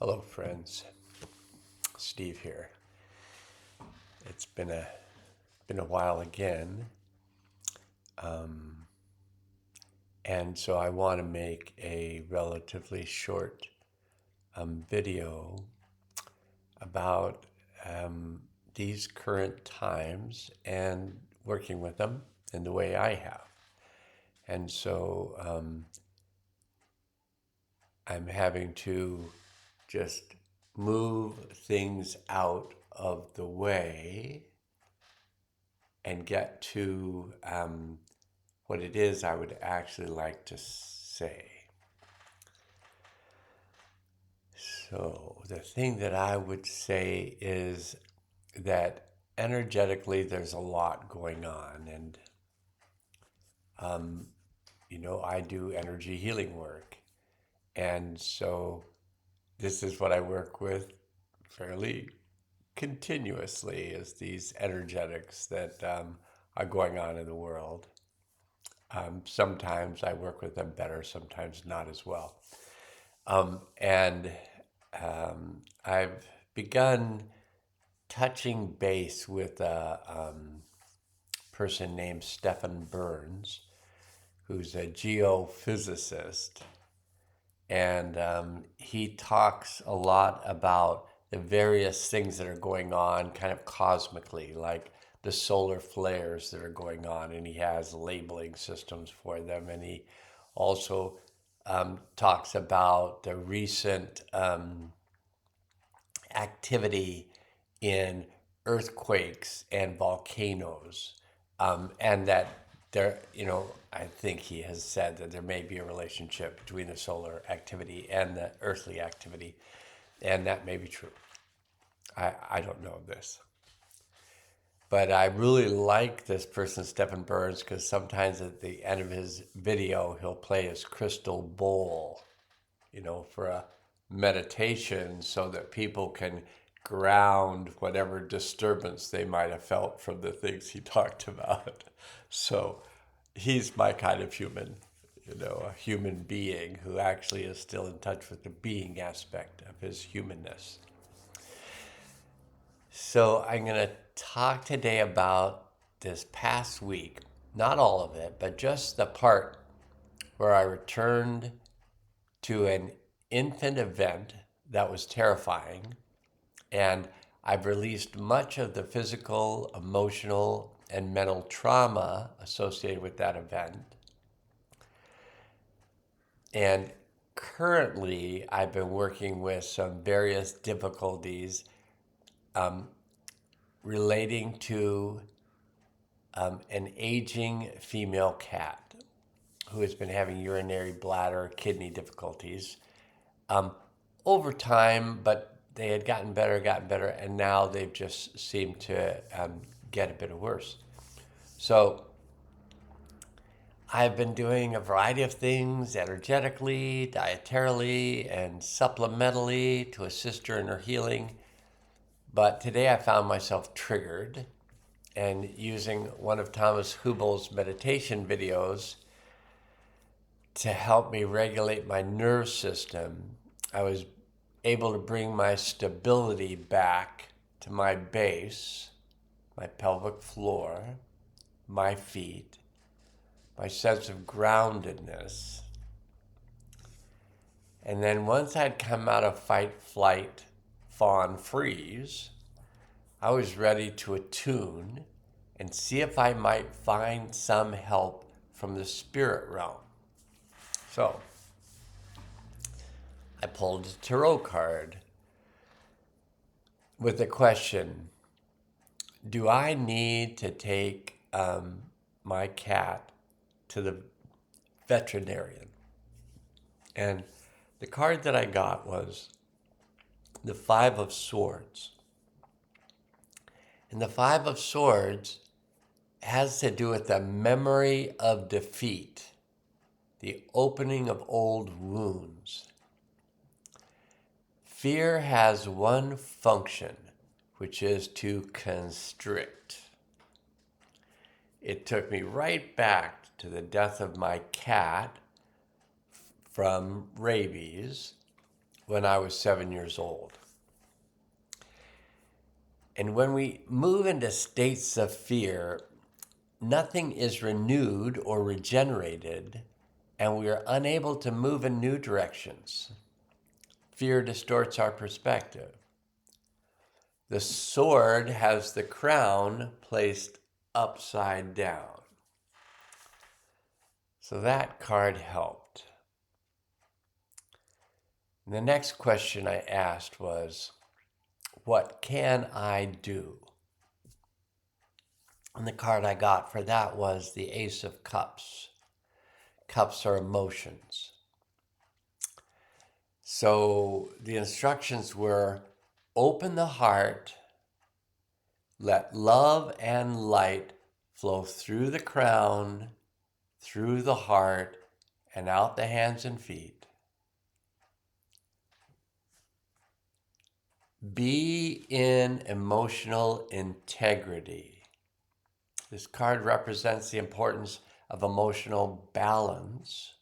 Hello, friends. Steve here. It's been a while again, and so I want to make a relatively short video about these current times and working with them in the way I have. And so I'm having to just move things out of the way and get to what it is I would actually like to say. So, the thing that I would say is that energetically there's a lot going on, and I do energy healing work, and so this is what I work with fairly continuously is these energetics that are going on in the world. Sometimes I work with them better, sometimes not as well. And I've begun touching base with a person named Stephen Burns, who's a geophysicist. And he talks a lot about the various things that are going on kind of cosmically, like the solar flares that are going on, and he has labeling systems for them. And he also talks about the recent activity in earthquakes and volcanoes, and that there, I think he has said that there may be a relationship between the solar activity and the earthly activity, and that may be true. I don't know this. But I really like this person, Stephen Burns, because sometimes at the end of his video, he'll play his crystal bowl, for a meditation so that people can ground whatever disturbance they might have felt from the things he talked about. So he's my kind of human, a human being who actually is still in touch with the being aspect of his humanness. So I'm going to talk today about this past week, not all of it, but just the part where I returned to an infant event that was terrifying, and I've released much of the physical, emotional, and mental trauma associated with that event. And currently, I've been working with some various difficulties relating to an aging female cat who has been having urinary bladder, kidney difficulties over time, but they had gotten better, and now they've just seemed to get a bit worse. So I've been doing a variety of things energetically, dietarily, and supplementally to assist her in her healing. But today I found myself triggered and using one of Thomas Hübel's meditation videos to help me regulate my nerve system. I was able to bring my stability back to my base, my pelvic floor, my feet, my sense of groundedness. And then once I'd come out of fight, flight, fawn, freeze, I was ready to attune and see if I might find some help from the spirit realm. So I pulled a tarot card with the question, do I need to take my cat to the veterinarian? And the card that I got was the Five of Swords. And the Five of Swords has to do with the memory of defeat, the opening of old wounds. Fear has one function, which is to constrict. It took me right back to the death of my cat from rabies when I was 7 years old. And when we move into states of fear, nothing is renewed or regenerated, and we are unable to move in new directions. Fear distorts our perspective. The sword has the crown placed upside down. So that card helped. And the next question I asked was, what can I do? And the card I got for that was the Ace of Cups. Cups are emotions. So the instructions were, open the heart, let love and light flow through the crown, through the heart, and out the hands and feet. Be in emotional integrity. This card represents the importance of emotional balance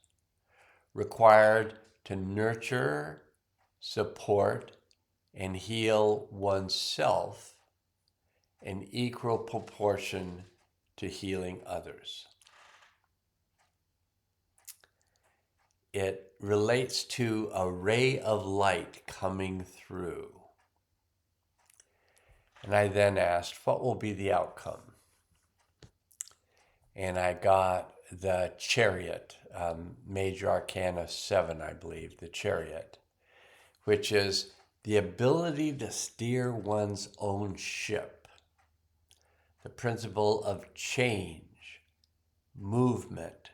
required to nurture, support, and heal oneself in equal proportion to healing others. It relates to a ray of light coming through. And I then asked, what will be the outcome? And I got the Chariot, Major Arcana 7, I believe, the Chariot, which is the ability to steer one's own ship, the principle of change, movement,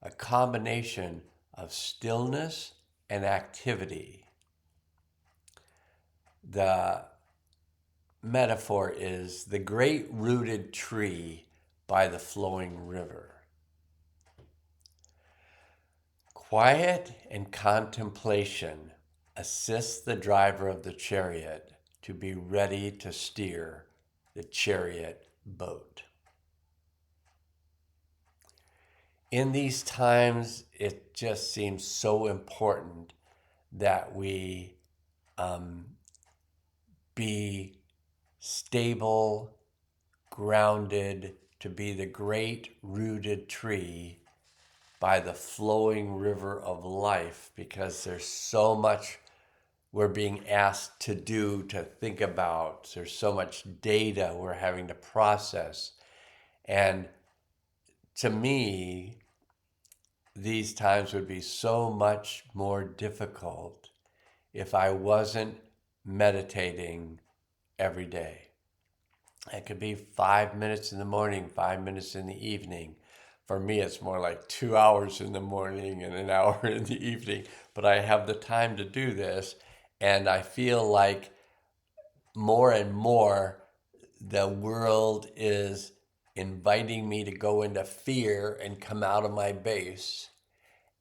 a combination of stillness and activity. The metaphor is the great rooted tree by the flowing river. Quiet and contemplation assist the driver of the chariot to be ready to steer the chariot boat. In these times, it just seems so important that we be stable, grounded, to be the great rooted tree by the flowing river of life, because there's so much we're being asked to do, to think about. There's so much data we're having to process. And to me, these times would be so much more difficult if I wasn't meditating every day. It could be 5 minutes in the morning, 5 minutes in the evening. For me, it's more like 2 hours in the morning and an hour in the evening. But I have the time to do this, and I feel like more and more the world is inviting me to go into fear and come out of my base.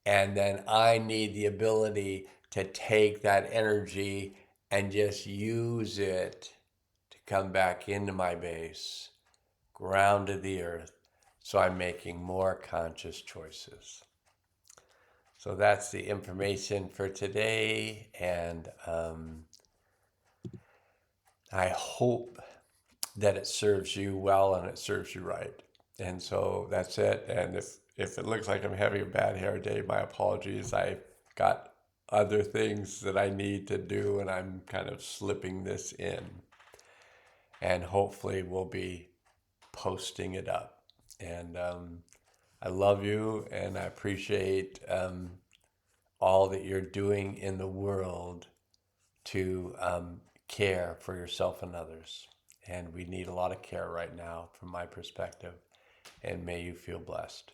And then I need the ability to take that energy and just use it to come back into my base, ground to the earth, so I'm making more conscious choices. So that's the information for today, and I hope that it serves you well and it serves you right. And so that's it. And if it looks like I'm having a bad hair day, my apologies. I've got other things that I need to do, and I'm kind of slipping this in. And hopefully we'll be posting it up. And I love you, and I appreciate all that you're doing in the world to care for yourself and others. And we need a lot of care right now, from my perspective. And may you feel blessed.